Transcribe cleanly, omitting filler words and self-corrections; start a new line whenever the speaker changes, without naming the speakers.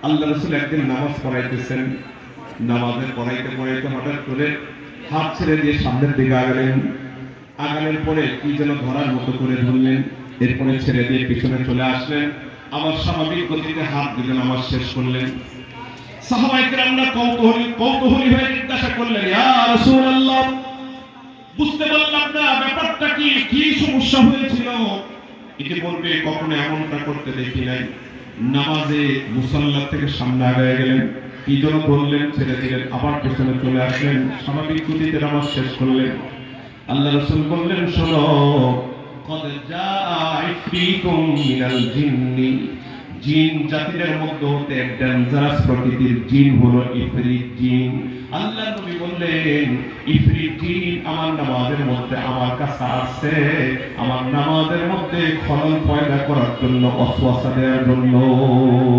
আল্লাহ রাসূল একদিন নামাজ পড়াইতেছেন, নামাজে পড়াইতে পড়াইতে হঠাৎ করে হাত ছেড়ে দিয়ে সামনের দিকে আগানোর পরে কি যেন ধরার মতো করে ধরলেন, এরপরে ছেড়ে দিয়ে পিছনে চলে আসলেন, আবার স্বাভাবিক গতিতে হাত দিলে নামাজ শেষ করলেন। সাহাবায়ে কেরামরা কৌতূহলী হয়ে জিজ্ঞাসা করলেন, ইয়া রাসূলুল্লাহ, বুঝতে পারলাম না ব্যাপারটা কি সমস্যা হয়েছিল। ইতিপূর্বে কখনো এমনটা করতে দেখি নাই। নামাজে মুসাল্লা থেকে সামনে আগায় গেলেন, কি যেন বললেন, ছেড়ে দিলেন, আবার পেছনে চলে আসলেন, স্বাভাবিক গতিতে নামাজ শেষ করলেন। আল্লাহ রাসূল বললেন, শোনো, কদ জাআ ইফরিতুম মিনাল জিন্নি, জিন জাতিদের মধ্যে হতে এক ডেঞ্জারাস প্রকৃতির জিন হলো ইফরিত জিন। আল্লাহ নবী বললেন, ইফরিত জিন আমার নামাজের মধ্যে আমার কাছে আসছে, আমার নামাজের মধ্যে খলল পয়দা করার জন্য, ওয়াসওয়াসা দেওয়ার জন্য।